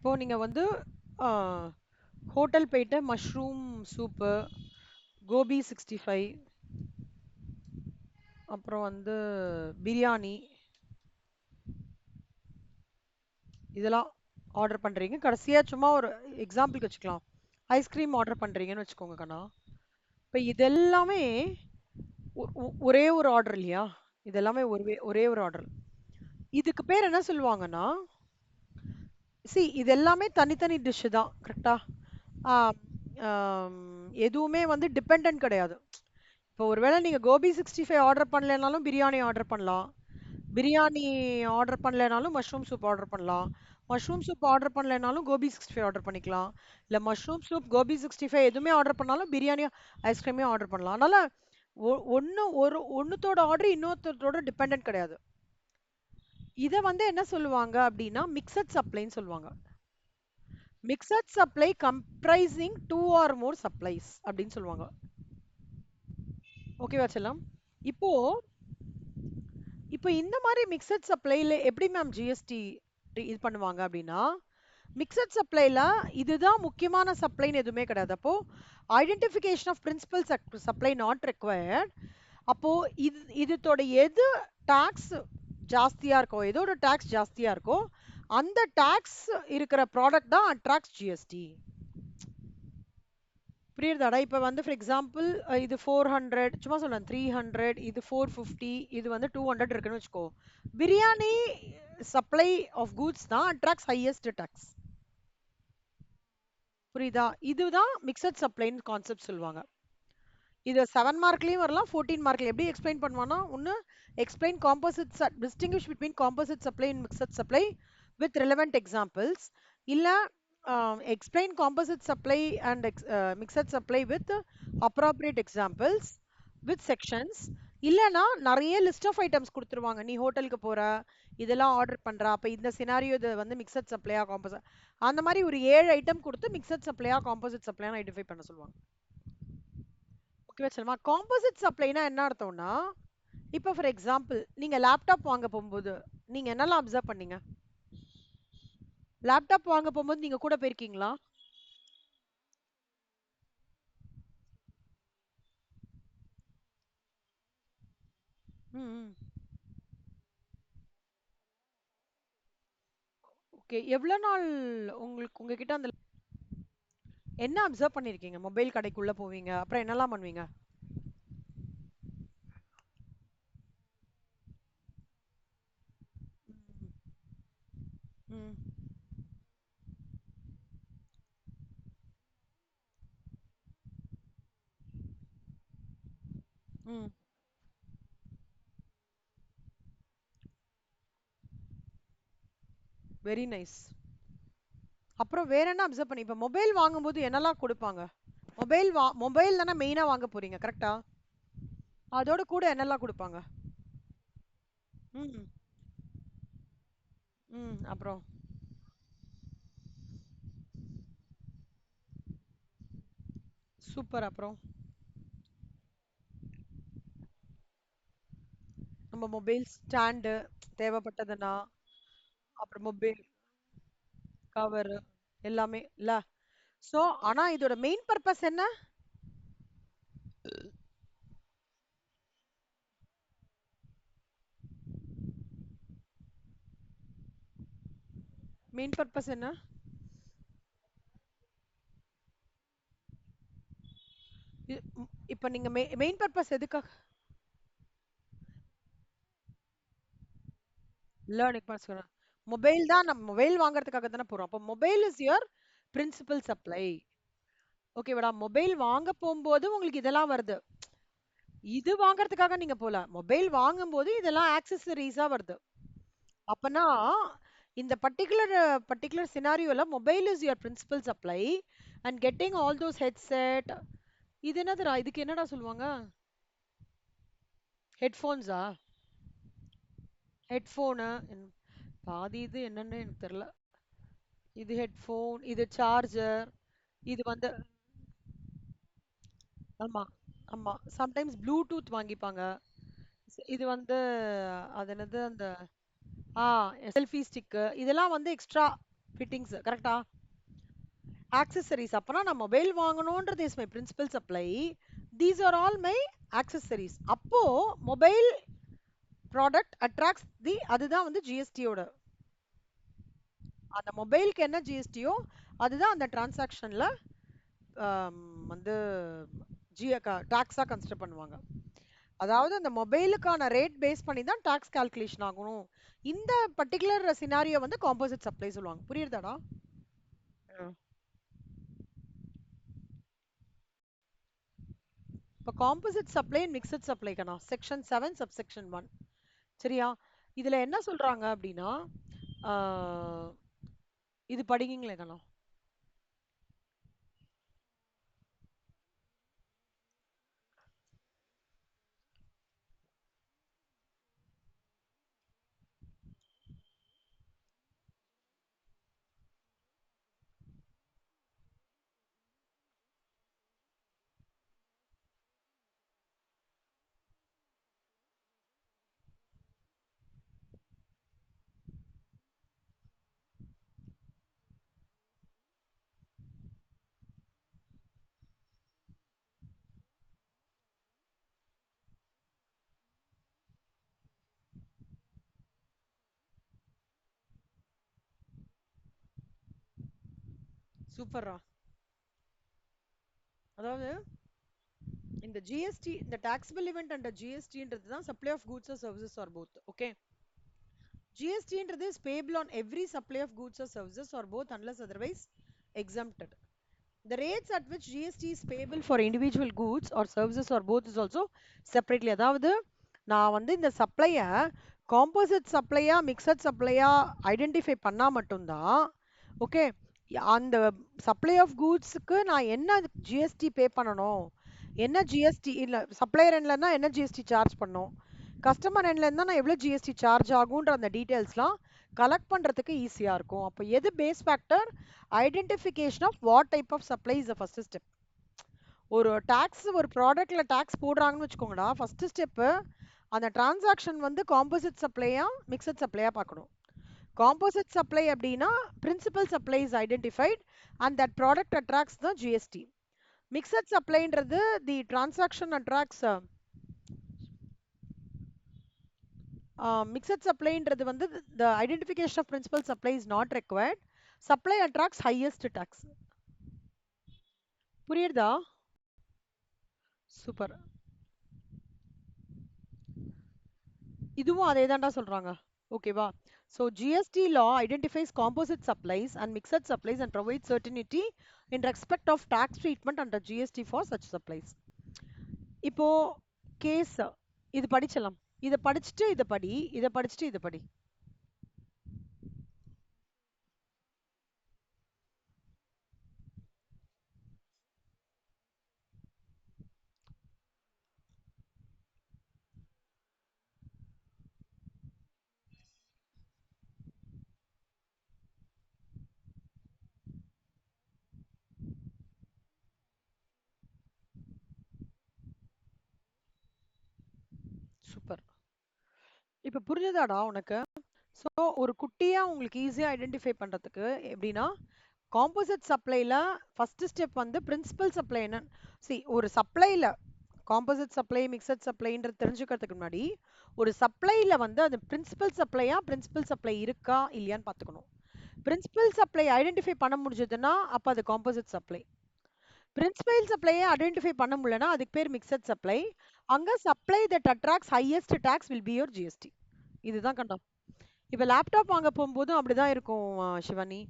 இப்போ நீங்க வந்து ஆ, ஹோட்டல் போயிட்டு மஷ்ரூம் சூப்பு, கோபி 65, அப்புறம் வந்து பிரியாணி இதெல்லாம் ஆர்டர் பண்றீங்க. கடைசியா சும்மா ஒரு எக்ஸாம்பிளுக்கு வச்சுக்கலாம். ஐஸ்கிரீம் ஆர்டர் பண்றீங்கன்னு வச்சுக்கோங்க கண்ணா. இப்போ இதெல்லாமே ஒரே ஒரு ஆர்டர் இல்லையா? இதெல்லாமே ஒரே ஒரு ஆர்டர். இதுக்கு பேர் என்ன சொல்லுவாங்கன்னா, இது எல்லாமே தனித்தனி டிஷ் தான், கரெக்டா? ஆம், ஆம், எதுவுமே வந்து டிபெண்டன்ட் கிடையாது. இப்போ ஒருவேளை நீங்க கோபி 65 ஆர்டர் பண்ணலைனாலும் பிரியாணி ஆர்டர் பண்ணலாம். பிரியாணி ஆர்டர் பண்ணலைனாலும் மஷ்ரூம் சூப் ஆர்டர் பண்ணலாம். மஷ்ரூம் சூப் ஆர்டர் பண்ணலைனாலும் கோபி 65 ஆர்டர் பண்ணிக்கலாம். இல்ல மஷ்ரூம் சூப் கோபி 65 எதுவுமே ஆர்டர் பண்ணாலும் பிரியாணி ஐஸ்கிரீமே ஆர்டர் பண்ணலாம். அதனால ஒண்ணுத்தோட ஆர்டர் இன்னொருத்தரோட டிபெண்டன்ட் கிடையாது. இத வந்து என்ன சொல்லுவாங்க அப்படின்னா மிக்சட் சப்ளைன்னு சொல்லுவாங்க. Mixed supply comprising two or more supplies அப்படின்னு சொல்லுவாங்க. ஓகேவா செல்லம்? இப்போ இப்போ இந்த மாதிரி மிக்சட் சப்ளைல எப்படி மேம் ஜிஎஸ்டி இது பண்ணுவாங்க அப்படின்னா, மிக்சட் சப்ளைல இதுதான் முக்கியமான சப்ளைன்னு எதுவுமே கிடையாது. அப்போ identification of principal supply not required. அப்போ இதோட எது டாக்ஸ் ஜாஸ்தியா இருக்கோ, எதோட டாக்ஸ் ஜாஸ்தியா இருக்கோ அந்த டாக்ஸ் இருக்கிற ப்ராடக்ட் தான் அட்ராக்ட்ஸ் ஜிஎஸ்டி. புரியுதாடா? இப்ப வந்து ஃபார் எக்ஸாம்பிள் இது 400, சும்மா சொல்றேன் 300, இது 450, இது வந்து 200 இருக்குன்னு வச்சுக்கோ. பிரியாணி சப்ளை ஆஃப் கூட்ஸ் தான் அட்ராக்ட்ஸ் ஹையஸ்ட் டாக்ஸ். புரியுதா? இதுதான் மிக்சட் சப்ளைன்னு கான்செப்ட் சொல்லுவாங்க. இது 7 மார்க்லயும் வரலாம், 14 மார்க்ல. எப்படி எக்ஸ்பிளைன் பண்ணுவானா, ஒன்னு explain composite distinguish between composite supply and mixed supply with relevant examples. இல்ல explain composite supply and mixed supply with appropriate examples with sections. இல்லனா நிறைய லிஸ்ட் ஆஃப் ஐட்டம்ஸ் கொடுத்துருவாங்க. நீ ஹோட்டலுக்கு போற, இதெல்லாம் ஆர்டர் பண்ற, அப்ப இந்த சினாரியோ இது வந்து மிக்சட் சப்ளையா காம்போசிட், அந்த மாதிரி ஒரு 7 ஐட்டம் கொடுத்து மிக்சட் சப்ளையா காம்போசிட் சப்ளையா ஐடென்டிஃபை பண்ண சொல்லுவாங்க. ஓகே வச்சிருமா. காம்போசிட் சப்ளைனா என்ன அர்த்தம்னா, இப்போ ஃபார் எக்ஸாம்பிள் நீங்க லேப்டாப் வாங்க போகும்போது நீங்க என்னெல்லாம் அப்சர்வ் பண்ணீங்க? லேப்டாப் வாங்க போகும்போது நீங்க கூட போயிருக்கீங்களா? ம். ஓகே. எவ்வளவு நாள் உங்களுக்கு உங்ககிட்ட அந்த என்ன அப்சர்வ் பண்ணிருக்கீங்க? மொபைல் கடைக்குள்ள போவீங்க, அப்புறம் என்னெல்லாம் பண்ணுவீங்க? ம். ம். Very nice. அப்புறம் வேற என்ன அப்சர்வ் பண்ணி, இப்ப மொபைல் வாங்கும்போது என்னெல்லாம் கொடுப்பாங்க? மொபைல் தானே மெயினா வாங்க போறீங்க, கரெக்டா? அதோட கூட என்னெல்லாம் கொடுப்பாங்க? ம். ம். அப்புறம் சூப்பர். அப்புறம் நம்ம மொபைல் ஸ்டாண்டு தேவைப்பட்டதுன்னா, அப்புறம் மொபைல் கவர் எல்லாமே இல்ல. சோ ஆனா இதோட மெயின் பர்பஸ் என்ன? மெயின் பர்பஸ் என்ன? இப்ப நீங்க மெயின் பர்பஸ் எதுக்காக லேர்னிங் பண்ண சொல்றேன்? மொபைல் தான், நம்ம மொபைல் வாங்குறதுக்காக தானே போறோம். அப்ப mobile is your principal supply. ஓகேவாடா? மொபைல் வாங்க போகும்போது உங்களுக்கு இதெல்லாம் வருது. இது வாங்குறதுக்காக நீங்க போல. மொபைல் வாங்கும்போது இதெல்லாம் ஆக்சசரிஸா வருது. அப்பனா இந்த பர்టిక్యులர் சினாரியோல mobile is your principal supply and getting all those headset. இது என்னதுடா? இதுக்கு என்னடா சொல்லுவாங்க? ஹெட்ஃபோன்ஸா? ஹெட்ஃபோனு பாதி இது என்னன்னு எனக்கு தெரியல. இது ஹெட்ஃபோன், இது சார்ஜர், இது வந்து ஆமா, ஆமா. சம்டைம்ஸ் ப்ளூடூத் வாங்கிப்பாங்க. இது வந்து அது என்னது அந்த ஆ செல்ஃபி ஸ்டிக்கு இதெல்லாம் வந்து எக்ஸ்ட்ரா. ஃபிட்டிங்ஸ் கரெக்டா? ஆக்சசரிஸ் அப்பனா நான் மொபைல் வாங்கணும்ன்றது is my principal supply. These are all my accessories. அப்போ மொபைல் ப்ராடக்ட் அட்ராக்ட்ஸ் தி, அதுதான் வந்து ஜிஎஸ்டியோட, அந்த மொபைலுக்கு என்ன ஜிஎஸ்டியோ அதுதான் அந்த டிரான்சாக்ஷன்ல வந்து டாக்ஸா கன்சிடர் பண்ணுவாங்க. அதாவது அந்த மொபைலுக்கான ரேட் பேஸ் பண்ணி தான் டாக்ஸ் கால்குலேஷன் ஆகணும். இந்த பர்டிகுலர் சினாரியோ வந்து காம்போசிட் சப்ளை சொல்லுவாங்க. புரியுதாடா? இப்போ composite supply and mixed supply கண்ணா, செக்ஷன் 7 சப்செக்ஷன் 1. சரியா? இதுல என்ன சொல்றாங்க அப்படின்னா, இது படிக்கீங்களே கண்ணா. சூப்பர்ரா. அதாவது இந்த ஜிஎஸ்டி, இந்த டாக்ஸபிள் இவெண்ட் அண்டர் ஜிஎஸ்டின்றது தான் supply of goods or services or both. Okay, ஜிஎஸ்டின்றது is payable on every supply of goods or services or both unless otherwise exempted. The rates at which GST is payable for individual goods or services or both is also separately. அதாவது நான் வந்து இந்த சப்ளைய composite சப்ளையா mixed சப்ளையா identify பண்ணா மட்டும்தான் okay, அந்த supply of கூட்ஸ்க்கு நான் என்ன ஜிஎஸ்டி பே பண்ணணும், என்ன ஜிஎஸ்டி இல்ல சப்ளையர் எண்ட்லன்னா என்ன ஜிஎஸ்டி சார்ஜ் பண்ணணும், கஸ்டமர் எண்ட்ல இருந்தா நான் எவ்வளவு ஜிஎஸ்டி சார்ஜ் ஆகுன்ற அந்த டீடைல்ஸ்லாம் கலெக்ட் பண்றதுக்கு ஈஸியா இருக்கும். அப்போ எது base factor? Identification of what type of supply is the first step. ஒரு டாக்ஸ், ஒரு ப்ராடக்ட்ல டாக்ஸ் போடுறாங்கன்னு வச்சுக்கோங்கடா, ஃபர்ஸ்ட் ஸ்டெப் அந்த டிரான்சாக்ஷன் வந்து காம்போசிட் சப்ளையா மிக்சட் சப்ளையா பார்க்கணும். காம்போசிட் சப்ளை அப்படின்னா principal supply is identified and that product attracts the GST. Mixed சப்ளைன்றது தி டிரான்சாக்ஷன் அட்ராக்ட்ஸ், மிக்சட் சப்ளைன்றது வந்து the identification of principal supply is not required. Supply attracts highest tax. புரியுதா? Super. இதுவும் அதே தான்டா சொல்றாங்க. ஓகேவா? So GST law identifies composite supplies and mixed supplies and provides certainty in respect of tax treatment under GST for such supplies. இப்போ case இது படிச்சலாம். இத படிச்சுட்டு இத படி, இத படிச்சுட்டு இத படி. சூப்பர். இப்ப புரிஞ்சதாடா உனக்கு? ஸோ ஒரு குட்டியா உங்களுக்கு ஈஸியா ஐடென்டிஃபை பண்றதுக்கு எப்படின்னா, காம்போசிட் சப்ளைல ஃபர்ஸ்ட் ஸ்டெப் வந்து பிரின்சிபல் சப்ளை என்ன, சி ஒரு சப்ளைல காம்போசிட் சப்ளை மிக்சட் சப்ளைன்றது தெரிஞ்சுக்கிறதுக்கு முன்னாடி ஒரு சப்ளைல வந்து அது பிரின்சிபல் சப்ளையா பிரின்சிபல் சப்ளை இருக்கா இல்லையான்னு பார்த்துக்கணும். பிரின்சிபல் சப்ளை ஐடென்டிஃபை பண்ண முடிஞ்சதுன்னா அப்ப அது காம்போசிட் சப்ளை. பிரின்சிபல் சப்ளையை ஐடென்டிஃபை பண்ண முடியலன்னா அதுக்கு பேர் மிக்சட் சப்ளை. அங்க supply that attracts highest tax will be your GST. இதுதான் கண்டா. இப்ப லேப்டாப் வாங்க போகும்போதும் அப்படிதான் இருக்கும் சிவானி.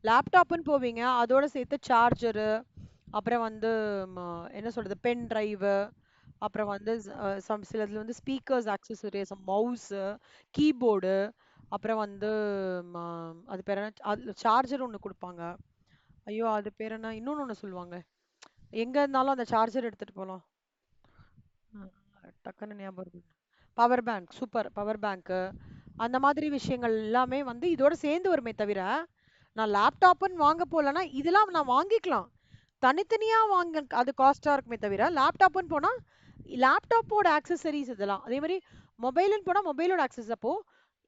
லேப்டாப்னு போவீங்க, அதோட சேர்த்து சார்ஜரு, அப்புறம் வந்து என்ன சொல்றது பென் டிரைவு, அப்புறம் வந்து சிலதுல வந்து ஸ்பீக்கர்ஸ் ஆக்சசரிஸ், மவுஸ், கீபோர்டு, அப்புறம் வந்து அது பேர் என்ன, அது சார்ஜர் ஒன்று கொடுப்பாங்க. ஐயோ அது பேர் என்ன, இன்னொன்னு ஒன்று சொல்லுவாங்க, எங்க இருந்தாலும் அந்த சார்ஜர் எடுத்துட்டு போகலாம். டக்குன்னு ஞாபகம். Power bank, super, power bank. அந்த மாதிரி விஷயங்கள் எல்லாமே வந்து இதோட சேர்ந்து வருமே தவிர, நான் லேப்டாப்னு வாங்க போலன்னா இதெல்லாம் நான் வாங்கிக்கலாம். தனித்தனியா வாங்க அது காஸ்டா இருக்குமே தவிர, லேப்டாப்னு போனா லேப்டாப்போட ஆக்சசரிஸ் இதெல்லாம். அதே மாதிரி மொபைல்னு போனா மொபைலோட ஆக்சஸ். அப்போ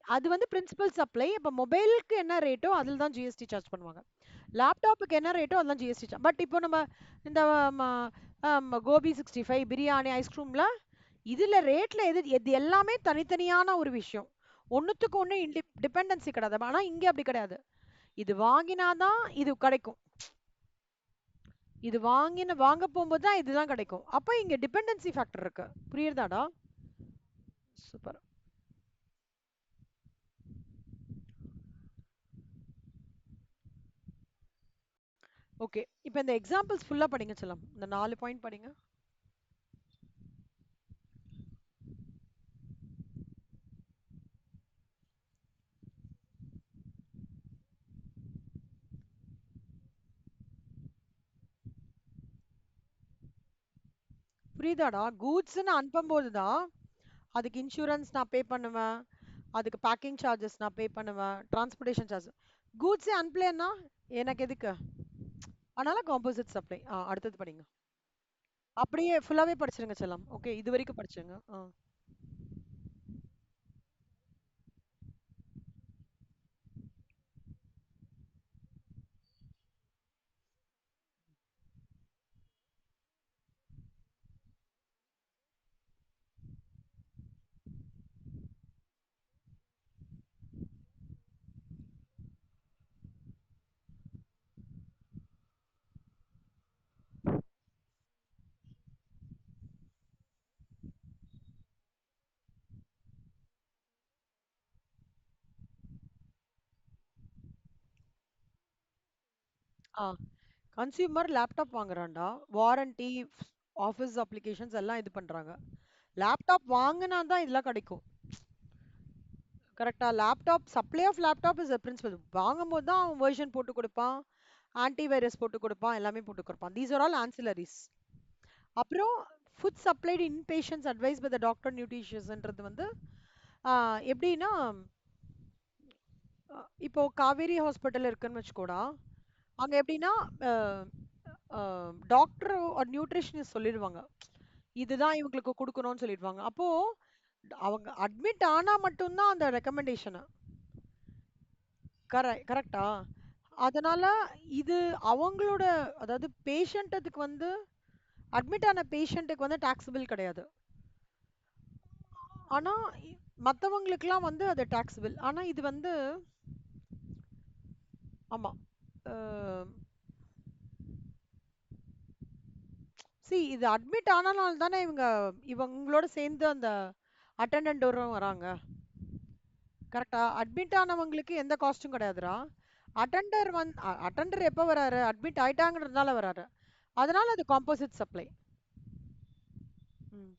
அது வந்து பிரின்சிபல் சப்ளை. இப்ப மொபைலுக்கு என்ன ரேட்டோ அதில தான் ஜிஎஸ்டி சார்ஜ் பண்ணுவாங்க. லேப்டாப்புக்கு என்ன ரேட்டோ அதெல்லாம் ஜிஎஸ்டி பட் இப்போ நம்ம இந்த ம கோபி 65 பிரியாணி, ஐஸ்கிரீம்லாம் இதுல ரேட்ல எது எல்லாமே தனித்தனியான ஒரு விஷயம். ஒண்ணுத்துக்கு ஒண்ணு டிபெண்டன்சி கிடையாது. ஆனா இங்க அப்படி கிடையாது. இது வாங்கினா தான் இது கிடைக்கும். இது வாங்க போகும்போது தான் இதுதான் கிடைக்கும். அப்ப இங்க டிபெண்டன்சி ஃபேக்டர் இருக்கு. புரியுதாடா? சூப்பர். ஓகே. இப்ப இந்த எக்ஸாம்பிள்ஸ் ஃபுல்லா படிங்க செல்லம். இந்த 4 பாயிண்ட் படிங்க. புரியுதாடா? கூட்ஸ்ன்னு அனுப்பும்போது தான் அதுக்கு இன்சூரன்ஸ் நான் பே பண்ணுவேன். அதுக்கு பேக்கிங் சார்ஜஸ் நான் பே பண்ணுவேன். Transportation charge. கூட்ஸே அனுப்பலன்னா எனக்கு எதுக்கு? அதனால காம்போசிட் சப்ளை. அடுத்தது படிங்க. அப்படியே ஃபுல்லாவே படிச்சிருங்க செல்லம். ஓகே, இது வரைக்கும் படிச்சுங்க. ஆ கன்சியூமர் லேப்டாப் வாங்குறான்டா. வாரண்டி, ஆஃபீஸ் அப்ளிகேஷன்ஸ் எல்லாம் இது பண்றாங்க. லேப்டாப் வாங்குனா தான் இதெல்லாம் கிடைக்கும். கரெக்ட்டா? Laptop supply of laptop is a principal. வாங்கும்போது தான் அவன் வெர்ஷன் போட்டு குடுப்பான். ஆன்டி வைரஸ் போட்டு குடுப்பான். எல்லாமே போட்டு குடுப்பான். These are all ancillaries. அப்புறம் food supplied in patients advise by the doctor நியூட்ரிஷியஸ்ன்றது வந்து ஆ எப்படின்னா, இப்போ காவேரி ஹாஸ்பிட்டல் இருக்குன்னு வச்சுக்கோடா. அங்க எப்படின்னா, அ அ டாக்டர் ஒரு நியூட்ரிஷனிஸ்ட் சொல்லிடுவாங்க. இதுதான் இவங்களுக்கு குடுக்கணும்னு சொல்லிடுவாங்க. அப்போ அவங்க அட்மிட் ஆனா மட்டும் தான் அந்த ரெக்கமெண்டேஷன். கரெக்ட்டா? அதனால இது அவங்களோட அதாவது பேஷண்ட் அதுக்கு வந்து அட்மிட் ஆன பேஷண்ட்டுக்கு வந்து டாக்ஸபிள் கிடையாது. ஆனா மத்தவங்களுக்குலாம் வந்து அது டாக்ஸபிள். ஆனா இது வந்து ஆமா. அ இது அட்மிட் ஆனனால தானே இவங்களோட சேர்ந்து அந்த அட்டெண்டன்டரும் வராங்க. கரெக்ட்டா? அட்மிட் ஆனவங்களுக்கு எந்த காஸ்டும் கிடையாதுடா. அட்டெண்டர் எப்ப வராரு? அட்மிட் ஆயிட்டாங்கன்றதுனால வராரு. அதனால அது காம்போசிட் சப்ளை. ம்.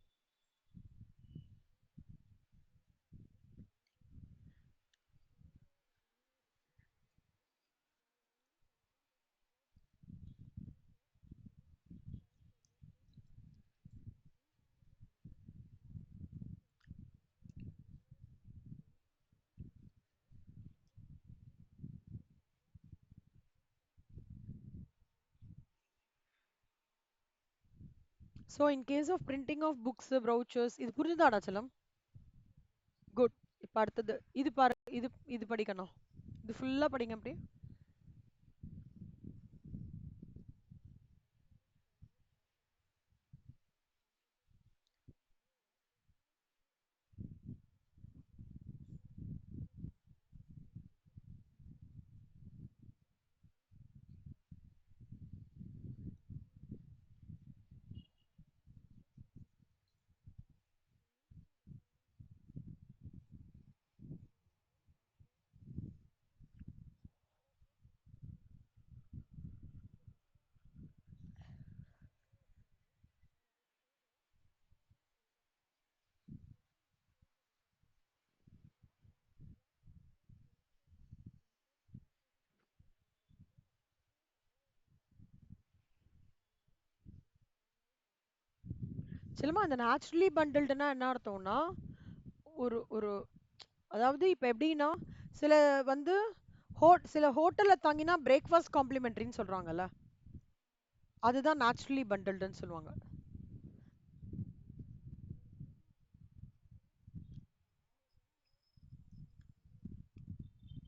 So in case of printing of books, vouchers, இது புரிஞ்சுதாடா செல்லம்? குட். இப்ப அடுத்தது. இது பாரு. இது இது படிக்கணும். இது ஃபுல்லா படிங்க அப்படியே. செல்லமா அந்த நேச்சுரலி பண்டில்டுனா என்ன அர்த்தம்னா ஒரு ஒரு அதாவது இப்ப எப்படின்னா சில வந்து சில ஹோட்டல்ல தங்கினா பிரேக்ஃபாஸ்ட் காம்ப்ளிமெண்டரின்னு சொல்றாங்கல்ல. அதுதான் நேச்சுரலி பண்டில்டுன்னு சொல்லுவாங்க.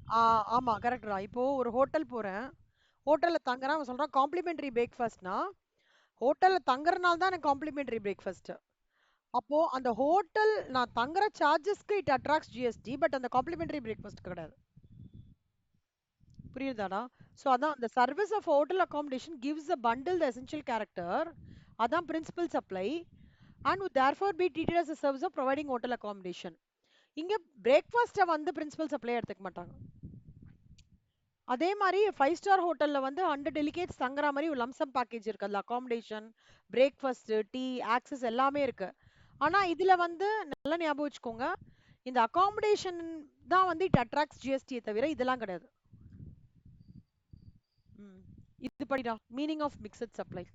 ஆ, ஆமா கரெக்ட்‌டா. இப்போ ஒரு ஹோட்டல் போறேன். ஹோட்டல்ல தங்குறேன். அவன் சொல்றான் காம்ப்ளிமெண்டரி பிரேக்ஃபாஸ்ட்னா, ஹோட்டல்ல தங்குறனால தான் எனக்கு காம்ப்ளிமெண்டரி பிரேக்ஃபாஸ்ட். அப்போ அந்த ஹோட்டல் நான் தங்குற சார்ஜஸ்க்கு இட் அட்ராக்ட்ஸ் ஜிஎஸ்டி. பட் அந்த காம்ப்ளிமெண்டரி பிரேக்ஃபாஸ்ட் கிடையாது. புரியுதாடா? ஸோ அதான் அந்த service of hotel accommodation gives a bundle the essential character. அதான் principal supply and would therefore be treated as a service of providing hotel accommodation. இங்க பிரேக்ஃபாஸ்ட்டை வந்து principal supply எடுத்துக்க மாட்டாங்க. அதே மாதிரி 5 ஸ்டார் ஹோட்டல்ல வந்து 100 டெலிகேட்ஸ் தங்குற மாதிரி ஒரு லம்சம் பேக்கேஜ் இருக்கு. அதுல அகாமடேஷன், பிரேக்ஃபாஸ்ட், டீ, ஆக்சஸ் எல்லாமே இருக்கு. ஆனா இதுல வந்து நல்லா ஞாபகம் வச்சுக்கோங்க, இந்த அகாமடேஷன் தான் வந்து இட் அட்ராக்ட்ஸ் ஜிஎஸ்டி தவிர இதெல்லாம் கிடையாது. ம். இது படிடா meaning of mixed supply.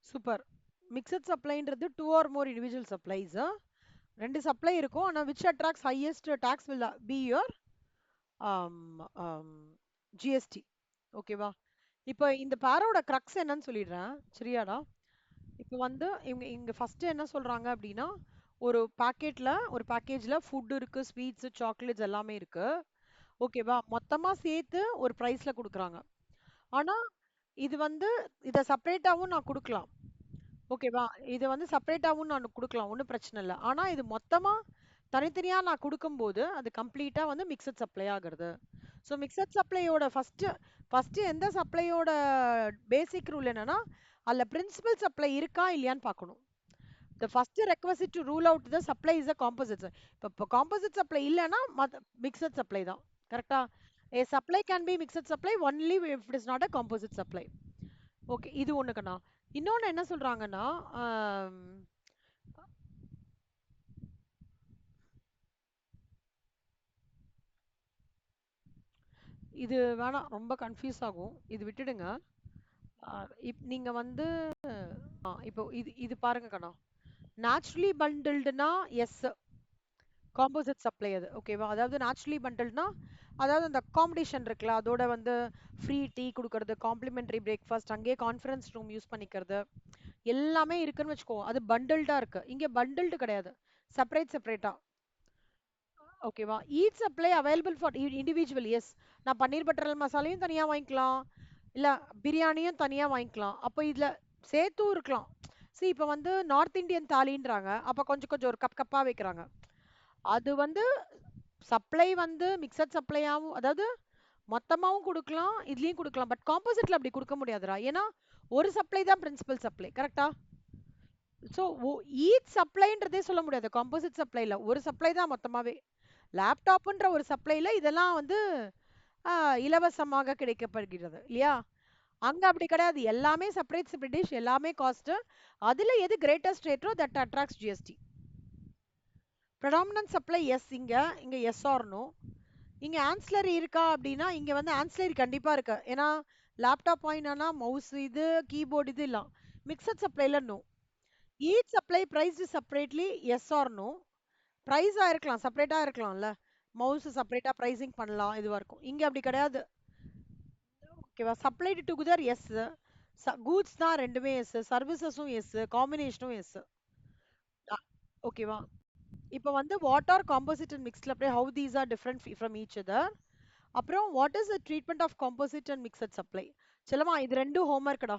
Super. Mixed சப்ளைன்றது two or more individual supplies. ரெண்டு சப்ளை இருக்கும். ஆனா which attracts highest tax will be your GST. ஓகேவா? இப்போ இந்த பேரோட கிரக்ஸ் என்னன்னு சொல்லிடுறேன். சரியாடா? இப்போ வந்து இவங்க இங்க ஃபர்ஸ்ட் என்ன சொல்றாங்க அப்படின்னா, ஒரு பேக்கேஜ்ல ஃபுட் இருக்கு, ஸ்வீட்ஸ், சாக்லேட்ஸ் எல்லாமே இருக்கு. ஓகேவா? மொத்தமா சேர்த்து ஒரு பிரைஸ்ல குடுக்குறாங்க. ஆனா இது வந்து இத செப்பரேட்டாவும் நான் குடுக்கலாம். ஓகேவா? இது வந்து செப்பரேட்டாவும் நான் குடுக்கலாம். ஒண்ணும் பிரச்சனை இல்ல. ஆனா இது மொத்தமா தனித்தனியா நான் குடுக்கும்போது, அது கம்ப்ளீட்டா வந்து மிக்ஸட் சப்ளை ஆகுறது. ஸோ மிக்ஸட் சப்ளையோட ஃபர்ஸ்ட் எந்த சப்ளையோட பேசிக் ரூல் என்னன்னா, அதுல பிரின்சிபல் சப்ளை இருக்கா இல்லையான்னு பார்க்கணும். The first requisite to rule out the supply is a composite. இப்போ composite supply இல்லைன்னா mixed supply தான். கரெக்டா? A supply can be mixed supply only if it is not a composite supply. Okay, இது ஒண்ணுக்கண்ணா. இன்னொன்னு என்ன சொல்றாங்கன்னா, ஆம், இது வேணாம், ரொம்ப கன்ஃபியூஸ் ஆகும். இது விட்டுடுங்க. நீங்க வந்து இப்போ இது இது பாருங்க கண்ணா. நேச்சுரலி பண்டில்டுனா எஸ், காம்போசிட் சப்ளை அது. ஓகேவா? அதாவது நேச்சுரலி பண்டில்ட்னா அதாவது அந்த அகாமடேஷன் இருக்குல்ல, அதோட வந்து ஃப்ரீ டீ குடுக்கறது, காம்ப்ளிமெண்டரி பிரேக்ஃபாஸ்ட், அங்கேயே கான்ஃபரன்ஸ் ரூம் யூஸ் பண்ணிக்கிறது, எல்லாமே இருக்குன்னு வச்சுக்கோ. அது பண்டில்டா இருக்கு. இங்க பண்டில்டு கிடையாது. செப்பரேட்டா. ஓகேவா? Each supply available for individual. Yes, நான் பன்னீர் பட்டர் மசாலையும் தனியா வாங்கிக்கலாம், இல்ல பிரியாணியும் தனியா வாங்கிக்கலாம். அப்போ இதுல சேர்த்தும் இருக்கலாம். see இப்ப வந்து நார்த் இந்தியன் தாலின்றாங்க, அப்ப கொஞ்சம் கொஞ்சம் ஒரு கப்பா வைக்கிறாங்க. அது வந்து சப்ளை வந்து மிக்சட் சப்ளையாவும், அதாவது மொத்தமாவும் குடுக்கலாம், இதுலயும் குடுக்கலாம். பட் காம்போசிட்ல அப்படி குடுக்க முடியாதுடா. ஏன்னா ஒரு சப்ளை தான் பிரின்சிபல் சப்ளை. கரெக்ட்டா? சோ ஈச் சப்ளைன்றதே சொல்ல முடியாது. காம்போசிட் சப்ளைல ஒரு சப்ளை தான் மொத்தமாவே. லேப்டாப்ன்ற ஒரு சப்ளைல இதெல்லாம் வந்து இலவசமாக கிடைக்கப்படுகிறது இல்லையா? அங்க அப்படி கிடையாது. எல்லாமே செப்பரேட் டிஷ், எல்லாமே காஸ்ட். அதுல எது கிரேட்டஸ்ட் ரேட்டோ that attracts GST. predominant supply yes. இங்க எஸ் ஆர் நோ. இங்க ஆன்சிலரி இருக்கா அப்படின்னா, இங்க வந்து ஆன்சிலரி கண்டிப்பா இருக்கு. ஏன்னா லேப்டாப் வாங்கினா மவுஸ் இது, கீபோர்டு இது இல்ல. மிக்சட் சப்ளைல no. Each supply priced separately yes or no. பிரைஸா இருக்கலாம், செப்பரேட்டா இருக்கலாம்ல. மவுஸ் செப்பரேட்டா பிரைசிங் பண்ணலாம், இதுவா இருக்கும். இங்க அப்படி கிடையாது. ஓகேவா? Supplied together S. கூட்ஸ் தான் ரெண்டுமே எஸ். சர்வீசஸும் எஸ். காம்பினேஷனும் எஸ். ஓகேவா? இப்போ வந்து வாட் ஆர் காம்போசிட் அண்ட் மிக்ஸ்ட்ல அப்படியே how these are different from each other. அப்புறம் what is the treatment of composite and mixed supply. செல்லமா இது ரெண்டும் ஹோம்ஒர்க்டா.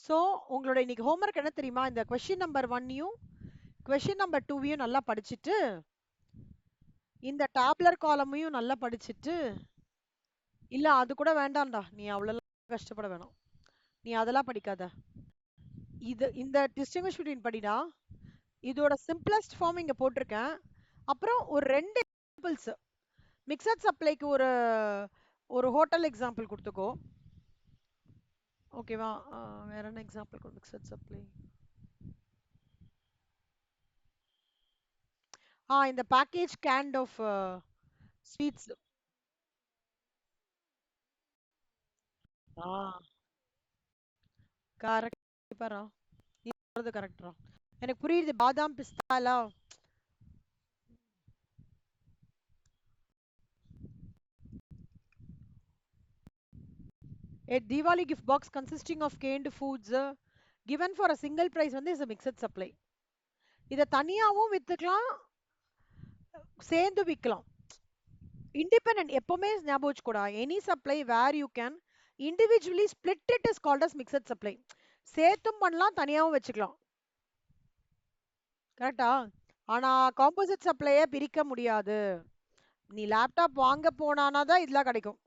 ஸோ உங்களோட இன்னைக்கு ஹோம்ஒர்க் என்ன தெரியுமா? இந்த கொஸ்டின் நம்பர் 1யும் கொஸ்டின் நம்பர் 2வையும் நல்லா படிச்சுட்டு, இந்த டேப்லர் காலமையும் நல்லா படிச்சுட்டு, இல்ல அது கூட வேண்டாம்டா, நீ அவ்வளவு கஷ்டப்பட வேணாம். நீ அதெல்லாம் படிக்காத. இந்த டிஸ்டிங்விஷ் பிட்வீன் படிடா. இதோட சிம்பிளஸ்ட் ஃபார்ம் இங்க போட்டிருக்கேன். அப்புறம் ஒரு ரெண்டு எக்ஸாம்பிள்ஸ் மிக்சட் சப்ளைக்கு ஒரு ஒரு ஹோட்டல் எக்ஸாம்பிள் கொடுத்துக்கோ. ஓகேவா? வேற என்ன எக்ஸாம்பிள் மிக்சட் சப்ளை? இந்த பேக்கேஜ் கேண்ட் ஆஃப் ஸ்வீட்ஸ். ஆ கரெக்ட். பாரா சொல்றது கரெக்டா? எனக்கு புரியுது. பாதாம் பிஸ்தாலா. A Diwali gift box consisting of canned foods given for a single price வந்து is a mixed supply. இத தனியாவும் வித்துக்கலாம், சேர்ந்து விக்கலாம். இண்டிபெண்டன்ட் எப்பவுமே ஞாபகம் வச்சுக்கூடா. Any supply where you can individually split it is called as mixed supply. சேர்த்தும் பண்ணலாம், தனியாவும் வச்சுக்கலாம். கரெக்டா? ஆனா காம்போசிட் சப்ளைய பிரிக்க முடியாது. நீ லேப்டாப் வாங்க போனானா தான் இதெல்லாம் கிடைக்கும்.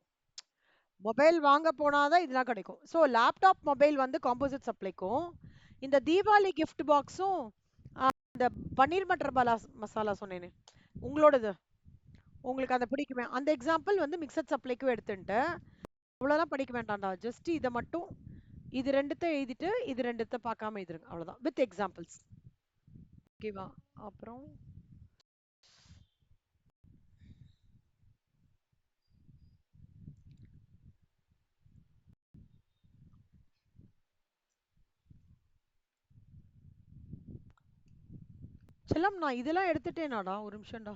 மொபைல் வாங்க போனாதான் இதெல்லாம் கிடைக்கும். ஸோ லேப்டாப் மொபைல் வந்து காம்போசிட் சப்ளைக்கும், இந்த தீபாவளி கிஃப்ட் பாக்ஸும் இந்த பன்னீர் மட்டர் மசாலா சொன்னேனே உங்களோடது, உங்களுக்கு அந்த பிடிக்குமே அந்த எக்ஸாம்பிள் வந்து மிக்சட் சப்ளைக்கும் எடுத்துட்டு அவ்வளோதான் படிக்க வேண்டாம்டா. ஜஸ்ட் இதை மட்டும் இது ரெண்டுத்த எழுதிட்டு இது ரெண்டுத்த பார்க்காம எழுதுருங்க. அவ்வளோதான் வித் எக்ஸாம்பிள்ஸ். ஓகேவா? அப்புறம் செல்லம் நான் இதெல்லாம் எடுத்துட்டேனாடா, ஒரு நிமிஷம்டா.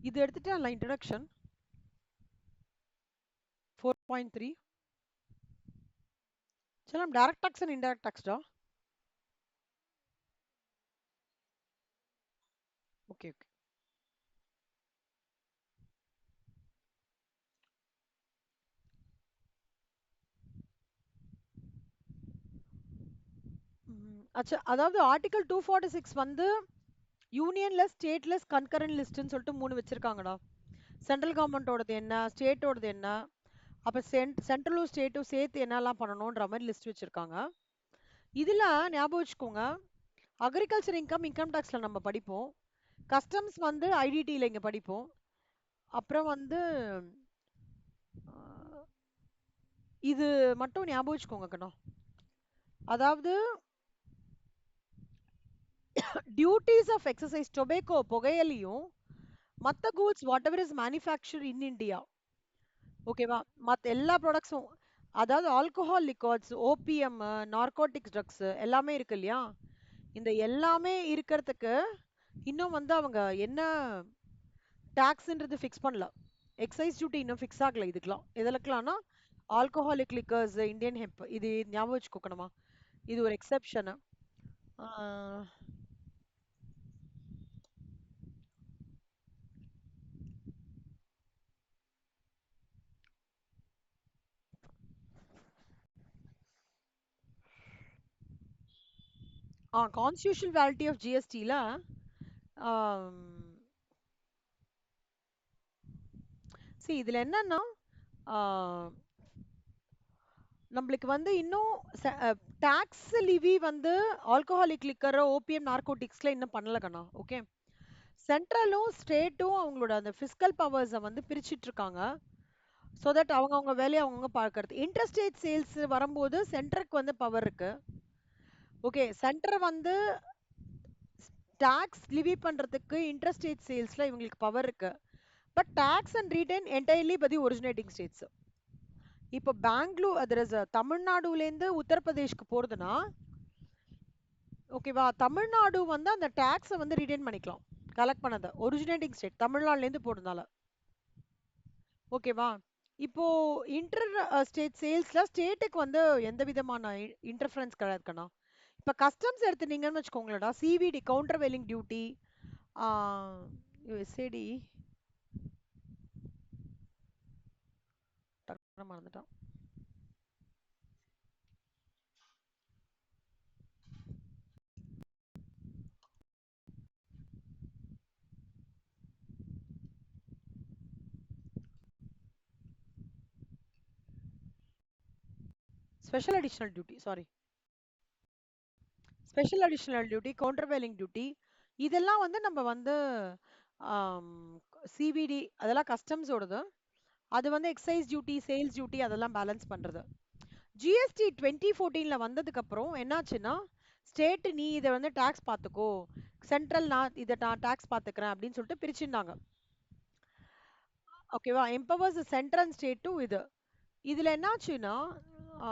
இது எடுத்துட்டேன்ல இன்ட்ரடக்ஷன் 4.3. செல்லம் டைரக்ட் டாக்ஸ் அண்ட் இன்டைரக்ட் டாக்ஸ்டா. Okay okay. அச்சா, அதாவது ஆர்டிகல் 246 வந்து யூனியன்ல ஸ்டேட்லெஸ் கன்கரண்ட் லிஸ்ட்னு சொல்லிட்டு 3 வச்சிருக்காங்கடா. சென்ட்ரல் கவர்மெண்டோடது என்ன, ஸ்டேட்டோடது என்ன, அப்ப சென்ட்ரலும் ஸ்டேட்டும் சேர்த்து என்னெல்லாம் பண்ணணும்ன்ற மாதிரி லிஸ்ட் வச்சிருக்காங்க. இதுல ஞாபகம் வச்சுக்கோங்க, அக்ரிகல்ச்சர் இன்கம் டாக்ஸ்ல நம்ம படிப்போம். கஸ்டம்ஸ் வந்து ஐடிடில இங்க படிப்போம். அப்புறம் வந்து இது மட்டும் ஞாபகம் வச்சுக்கோங்க கண்ணா. அதாவது டியூட்டிஸ் ஆஃப் எக்ஸசைஸ் டொபேக்கோ புகையிலையும் மற்ற goods whatever is manufacture in India, ஓகேவா, மற்ற எல்லா ப்ராடக்ட்ஸும், அதாவது alcohol liquids, opium, narcotics drugs எல்லாமே இருக்கு இல்லையா, இந்த எல்லாமே இருக்கிறதுக்கு இன்னும் வந்து அவங்க என்ன டாக்ஸ்ன்றது ஃபிக்ஸ் பண்ணல. எக்ஸைஸ் டியூட்டி இன்னும் ஃபிக்ஸ் ஆகல இதுக்கெல்லாம். எதுலக்கலாம்னா ஆல்கஹாலிக் லிக்கர்ஸ், இந்தியன் ஹெப், இது ஞாபகம் வச்சுக்கோக்கணுமா, இது ஒரு எக்ஸெப்ஷன். கான்ஸ்டியூஷன் வேலிட்டி ஆஃப் ஜிஎஸ்டில இதுல என்னன்னா நம்மளுக்கு வந்து இன்னும் டாக்ஸ் லிவி வந்து ஆல்கஹாலிக் லிக்கர், ஓபிஎம், நார்கோட்டிக்ஸ்ல இன்னும் பண்ணல கண்ணா. ஓகே, சென்ட்ரலும் ஸ்டேட்டும் அவங்களோட அந்த பிசிக்கல் பவர்ஸை வந்து பிரிச்சுட்டு இருக்காங்க. ஸோ தட் அவங்க வேலையை அவங்க பார்க்கறது. இன்டர்ஸ்டேட் சேல்ஸ் வரும்போது சென்டருக்கு வந்து பவர் இருக்கு. ஓகே, சென்டர் வந்து டாக்ஸ் லிவி பண்றதுக்கு இன்டர்ஸ்டேட் சேல்ஸ்ல இவங்களுக்கு பவர் இருக்கு. But tax and retain entirely பதி ஒரிஜினேட்டிங் ஸ்டேட்ஸ். இப்போ பெங்களூர் அது தமிழ்நாடுலேருந்து உத்தரப்பிரதேஷ்க்கு போறதுன்னா, ஓகேவா, தமிழ்நாடு வந்து அந்த டாக்ஸை வந்து ரிட்டைன் பண்ணிக்கலாம். கலெக்ட் பண்ணத ஒரிஜினேட்டிங் ஸ்டேட் தமிழ்நாடுலேருந்து போறதுனால. ஓகேவா, இப்போ இன்டர் ஸ்டேட் சேல்ஸ்ல ஸ்டேட்டுக்கு வந்து எந்த விதமான இன்டர்ஃபரன்ஸ் கிடையாதுக்கண்ணா. இப்போ கஸ்டம்ஸ் எடுத்துட்டீங்கன்னு வச்சுக்கோங்களேடா, CVD countervailing duty, SAD மறந்துட்டான். Special additional duty, sorry, special additional duty, countervailing duty, இதெல்லாம் வந்து நம்ம வந்து சிவிடி அதெல்லாம் கஸ்டம்ஸோடது. அது வந்து எக்ஸைஸ் டியூட்டி, சேல்ஸ் டியூட்டி அதெல்லாம் பேலன்ஸ் பண்றது. ஜிஎஸ்டி 2014ல வந்ததுக்கு அப்புறம் என்னாச்சுன்னா, ஸ்டேட் நீ இதை வந்து டாக்ஸ் பார்த்துக்கோ, சென்ட்ரல் நான் இதை டாக்ஸ் பார்த்துக்கிறேன் அப்படின்னு சொல்லிட்டு பிரிச்சுருந்தாங்க. ஓகேவா? Empowers the centre and state to இது. இதுல என்னாச்சுன்னா, ஆ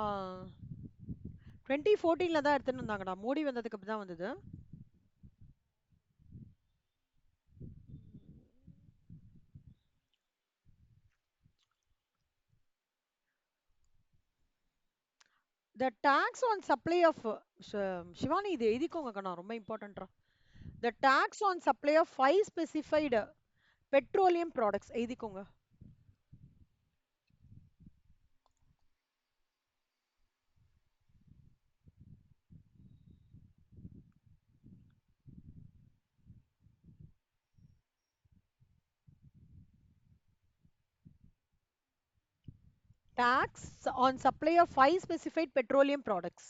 2014ல தான் எடுத்துன்னு வந்தாங்கடா. மோடி வந்ததுக்கு அப்புறம் தான் வந்தது. The tax on supply of Shivani, இது எழுதிக்கோங்க கண்ணா, ரொம்ப இம்பார்ட்டன்ட்ரா. The tax on supply of five specified petroleum products எழுதிக்கோங்க. Tax on supply of five specified petroleum products.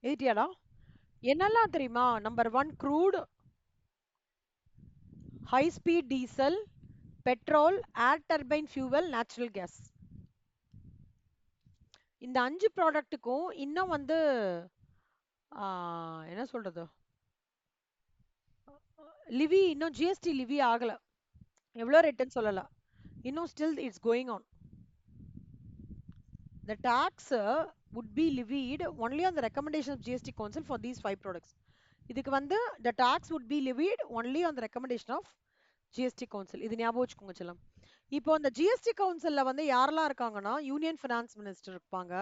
எழுதிட்டியாடா? என்னெல்லாம் தெரியுமா? Number 1 crude, high speed diesel, petrol, air turbine fuel, natural gas. இந்த 5 ப்ராடக்ட்டுக்கும் இன்னும் வந்து என்ன சொல்றது, லிவி இன்னும் ஜிஎஸ்டி லிவி ஆகல. எவ்வளோ ரேட்டுன்னு சொல்லல. இன்னும் still it's going on. The tax would be levied only on the recommendation of GST Council for these 5 products. இதுக்கு வந்து the tax would be levied only on the recommendation of GST Council. இது ஞாபகம் வச்சுக்கோங்க செல்லம். இப்போ அந்த GST கவுன்சில்ல வந்து யாரெல்லாம் இருக்காங்கன்னா, யூனியன் ஃபினான்ஸ் மினிஸ்டர் இருப்பாங்க,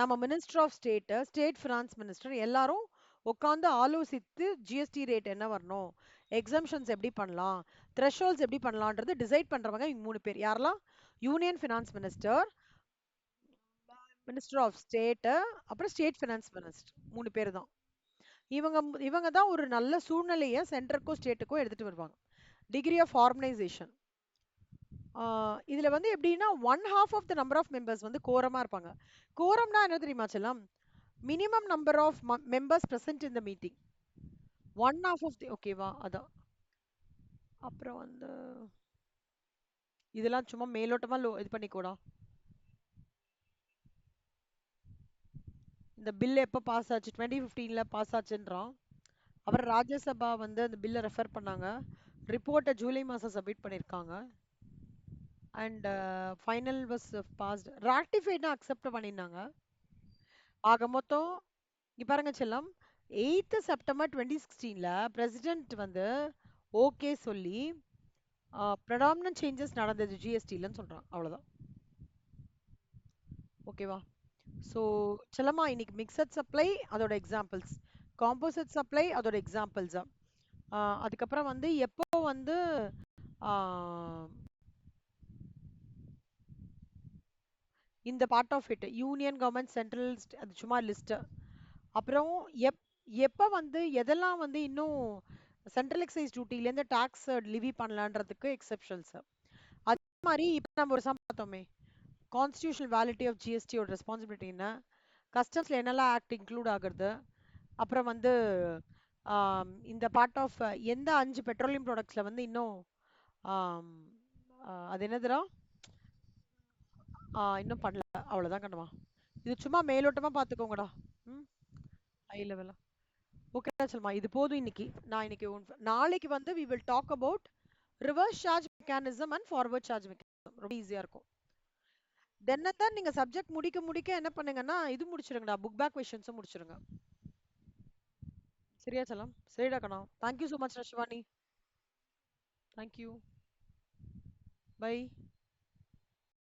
நம்ம minister of state, state finance minister எல்லாரும் உட்காந்து ஆலோசித்து ஜிஎஸ்டி ரேட் என்ன வரணும், எக்ஸம்ஷன்ஸ் எப்படி பண்ணலாம், த்ரெஷோல்ட்ஸ் எப்படி பண்ணலான்றது டிசைட் பண்றவங்க இவங்க 3 பேர். யாரெல்லாம்? Union finance minister, minister of state, அப்புறம் ஸ்டேட் ஃபினான்ஸ் மினிஸ்டர், 3 பேர் தான். இவங்க இவங்க தான் ஒரு நல்ல சூழ்நிலையை சென்டருக்கும் ஸ்டேட்டுக்கும் எடுத்துட்டு வருவாங்க. Degree of harmonisation. இதுல வந்து எப்படின்னா 1/2 of the number of members வந்து கோரமா இருப்பாங்க. கோரம்னா என்ன தெரியுமா செல்லம்? Minimum number of members present in the meeting. 1/2 of the, ஓகேவா? அதான். அப்புறம் வந்து இதெல்லாம் சும்மா மேலோட்டமா இது பண்ணிக்கூடா. இந்த பில் எப்போ பாஸ் ஆச்சு? 2015ல பாஸ் ஆச்சுன்றான். அப்புறம் ராஜ்யசபா வந்து அந்த பில்லை ரெஃபர் பண்ணாங்க. ரிப்போர்ட்டை ஜூலை மாதம் சப்மிட் பண்ணியிருக்காங்க. And final was passed. ராட்டிஃபைட்னா அக்செப்ட் பண்ணியிருந்தாங்க. ஆக மொத்தம் இங்க பாருங்க செல்லம், 8th செப்டம்பர் 2016ல பிரசிடென்ட் வந்து ஓகே சொல்லி ப்ரெடாமினன்ட் சேஞ்சஸ் நடந்தது ஜிஎஸ்டிலன்னு சொல்றான். அவ்வளவுதான். ஓகேவா? ஸோ செல்லம்மா, இன்னைக்கு மிக்சட் சப்ளை அதோட எக்ஸாம்பிள்ஸ், காம்போசிட் சப்ளை அதோட எக்ஸாம்பிள்ஸ், அதுக்கப்புறம் வந்து எப்போ வந்து இந்த part of it union government central, அது சும்மா லிஸ்ட். அப்புறம் எப்போ வந்து எதெல்லாம் வந்து இன்னும் சென்ட்ரல் எக்ஸைஸ் டியூட்டிலேருந்து டாக்ஸ் லிவி பண்ணலான்றதுக்கு எக்ஸெப்ஷன்ஸ். அதே மாதிரி இப்போ நம்ம ஒரு சம் பார்த்தோமே, கான்ஸ்டியூஷனல் வேலிட்டி ஆஃப் ஜிஎஸ்டியோட ரெஸ்பான்சிபிலிட்டி என்ன, கஸ்டம்ஸ்ல என்னெல்லாம் ஆக்ட் இன்க்ளூட் ஆகுறது, அப்புறம் வந்து இந்த பார்ட் ஆஃப் எந்த 5 பெட்ரோலியம் ப்ராடக்ட்ஸ்ல வந்து இன்னும் அது என்னதுடா, இன்னும் பண்ணல. அவ்வளோதான் கண்ணுமா. இது சும்மா மேலோட்டமா பார்த்துக்கோங்கடா. ம், ஹை லெவலா. ஓகே சொல்மா, இது போதும் இன்னைக்கு. நான் இன்னைக்கு நாளைக்கு வந்து we will talk about reverse charge mechanism and forward charge mechanism. ரொம்ப ஈஸியா இருக்கும். தென்னதான் நீங்க சப்ஜெக்ட் முடிக்க முடிக்க என்ன பண்ணுங்கன்னா, இது முடிச்சிருங்கடா, புக் பேக் கொஸ்டின்ஸும் முடிச்சிருங்க. சரியா செல்லம்? சரிடா கண்ணா. Thank you so much Rashwani. Thank you. By.